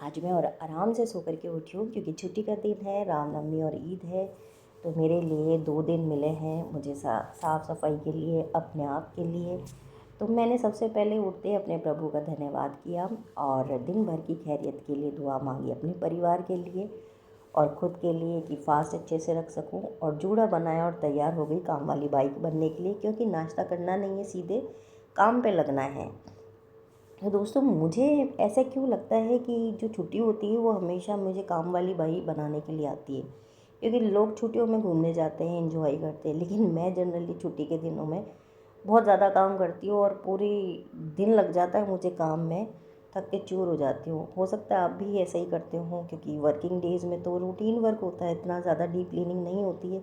आज मैं और आराम से सो कर के उठी हूँ क्योंकि छुट्टी का दिन है, रामनवमी और ईद है। तो मेरे लिए 2 दिन मिले हैं मुझे साफ़ सफाई के लिए, अपने आप के लिए। तो मैंने सबसे पहले उठते अपने प्रभु का धन्यवाद किया और दिन भर की खैरियत के लिए दुआ मांगी, अपने परिवार के लिए और ख़ुद के लिए कि फास्ट अच्छे से रख सकूं। और जूड़ा बनाया और तैयार हो गई काम वाली बाइक बनने के लिए, क्योंकि नाश्ता करना नहीं है, सीधे काम पे लगना है। तो दोस्तों, मुझे ऐसा क्यों लगता है कि जो छुट्टी होती है वो हमेशा मुझे काम वाली बाई बनाने के लिए आती है, क्योंकि लोग छुट्टियों में घूमने जाते हैं, एंजॉय करते हैं, लेकिन मैं जनरली छुट्टी के दिनों में बहुत ज़्यादा काम करती हूँ और पूरी दिन लग जाता है मुझे काम में, थक के चूर हो जाती हूँ। हो सकता है आप भी ऐसा ही करते हो, क्योंकि वर्किंग डेज़ में तो रूटीन वर्क होता है, इतना ज़्यादा डीप क्लीनिंग नहीं होती है।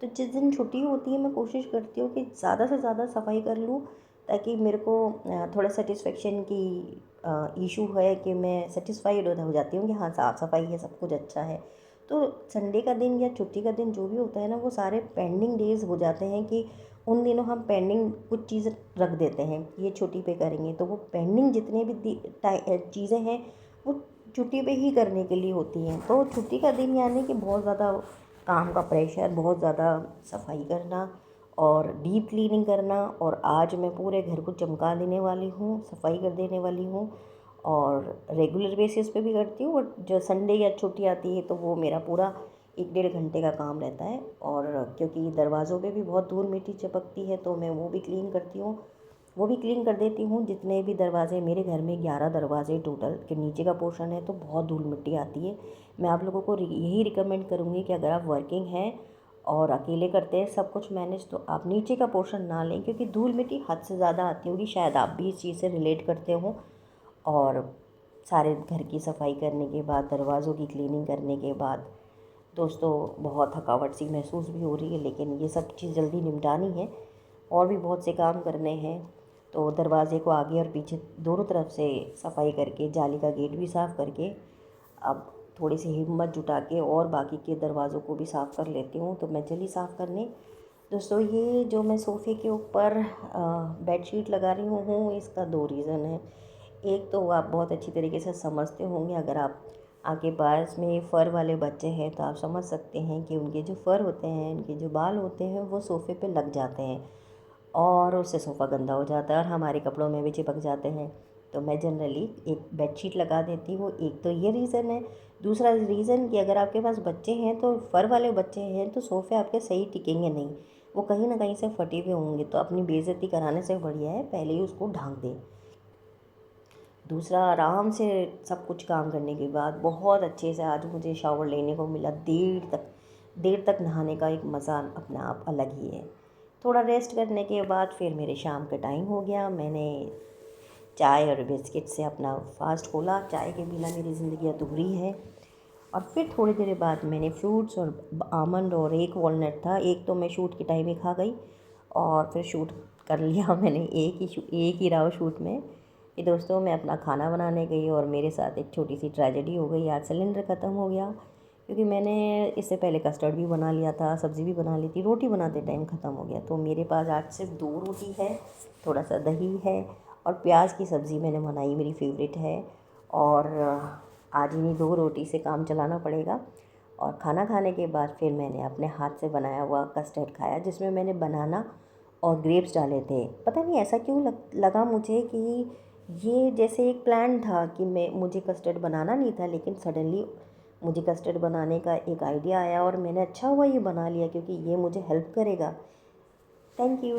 तो जिस दिन छुट्टी होती है मैं कोशिश करती हूँ कि ज़्यादा से ज़्यादा सफाई कर लूँ, ताकि मेरे को थोड़ा सेटिस्फेक्शन की इशू है कि मैं सेटिस्फाइड हो जाती हूँ कि हाँ, साफ़ सफाई है, सब कुछ अच्छा है। तो संडे का दिन या छुट्टी का दिन जो भी होता है ना, वो सारे पेंडिंग डेज़ हो जाते हैं कि उन दिनों हम पेंडिंग कुछ चीज़ें रख देते हैं, ये छुट्टी पे करेंगे। तो वो पेंडिंग जितने भी चीज़ें हैं वो छुट्टी पे ही करने के लिए होती हैं। तो छुट्टी का दिन यानी कि बहुत ज़्यादा काम का प्रेशर, बहुत ज़्यादा सफाई करना और डीप क्लीनिंग करना। और आज मैं पूरे घर को चमका देने वाली हूँ, सफाई कर देने वाली हूँ और रेगुलर बेसिस पे भी करती हूँ। बट जो संडे या छुट्टी आती है तो वो मेरा पूरा 1 डेढ़ घंटे का काम रहता है। और क्योंकि दरवाज़ों पे भी बहुत धूल मिट्टी चिपकती है तो मैं वो भी क्लीन करती हूँ, वो भी क्लीन कर देती हूँ। जितने भी दरवाजे, मेरे घर में 11 दरवाजे टोटल के नीचे का पोर्शन है, तो बहुत धूल मिट्टी आती है। मैं आप लोगों को यही रिकमेंड करूँगी कि अगर आप वर्किंग हैं और अकेले करते हैं सब कुछ मैनेज, तो आप नीचे का पोर्शन ना लें, क्योंकि धूल मिट्टी हद से ज़्यादा आती होगी। शायद आप भी इस चीज़ से रिलेट करते हो। और सारे घर की सफाई करने के बाद, दरवाज़ों की क्लीनिंग करने के बाद दोस्तों बहुत थकावट सी महसूस भी हो रही है, लेकिन ये सब चीज़ जल्दी निपटानी है और भी बहुत से काम करने हैं। तो दरवाज़े को आगे और पीछे दोनों तरफ से सफाई करके, जाली का गेट भी साफ़ करके, अब थोड़ी सी हिम्मत जुटा के और बाकी के दरवाज़ों को भी साफ़ कर लेती हूँ। तो मैं चली साफ़ करने। दोस्तों, ये जो मैं सोफ़े के ऊपर बेडशीट लगा रही हूँ, इसका 2 रीज़न है। एक तो आप बहुत अच्छी तरीके से समझते होंगे, अगर आप आपके पास में फ़र वाले बच्चे हैं तो आप समझ सकते हैं कि उनके जो फ़र होते हैं, उनके जो बाल होते हैं, वो सोफ़े पे लग जाते हैं और उससे सोफ़ा गंदा हो जाता है और हमारे कपड़ों में भी चिपक जाते हैं। तो मैं जनरली एक बेडशीट लगा देती हूँ। एक तो ये रीज़न है। दूसरा रीज़न कि अगर आपके पास बच्चे हैं, तो फ़र वाले बच्चे हैं, तो सोफ़े आपके सही टिकेंगे नहीं, वो कहीं ना कहीं से फटे हुए होंगे। तो अपनी बेइज्जती कराने से बढ़िया है पहले ही उसको ढांक दें। दूसरा, आराम से सब कुछ काम करने के बाद बहुत अच्छे से आज मुझे शावर लेने को मिला। देर तक नहाने का एक मज़ा अपना आप अलग ही है। थोड़ा रेस्ट करने के बाद फिर मेरे शाम का टाइम हो गया। मैंने चाय और बिस्किट से अपना फास्ट खोला। चाय के बिना मेरी ज़िंदगी अधूरी है। और फिर थोड़ी देर बाद मैंने फ्रूट्स और आमंड और एक वॉलनट था, एक तो मैं शूट के टाइम ही खा गई और फिर शूट कर लिया मैंने एक ही राव शूट में। कि दोस्तों, मैं अपना खाना बनाने गई और मेरे साथ एक छोटी सी ट्रेजेडी हो गई। आज सिलेंडर ख़त्म हो गया, क्योंकि मैंने इससे पहले कस्टर्ड भी बना लिया था, सब्ज़ी भी बना ली थी, रोटी बनाते टाइम ख़त्म हो गया। तो मेरे पास आज सिर्फ 2 रोटी है, थोड़ा सा दही है और प्याज की सब्ज़ी मैंने बनाई, मेरी फेवरेट है। और आज इन्हीं 2 रोटी से काम चलाना पड़ेगा। और खाना खाने के बाद फिर मैंने अपने हाथ से बनाया हुआ कस्टर्ड खाया, जिसमें मैंने बनाना और ग्रेप्स डाले थे। पता नहीं ऐसा क्यों लगा मुझे कि ये जैसे एक प्लान था कि मुझे कस्टर्ड बनाना नहीं था, लेकिन सडनली मुझे कस्टर्ड बनाने का एक आइडिया आया और मैंने अच्छा हुआ ये बना लिया, क्योंकि ये मुझे हेल्प करेगा। Thank you.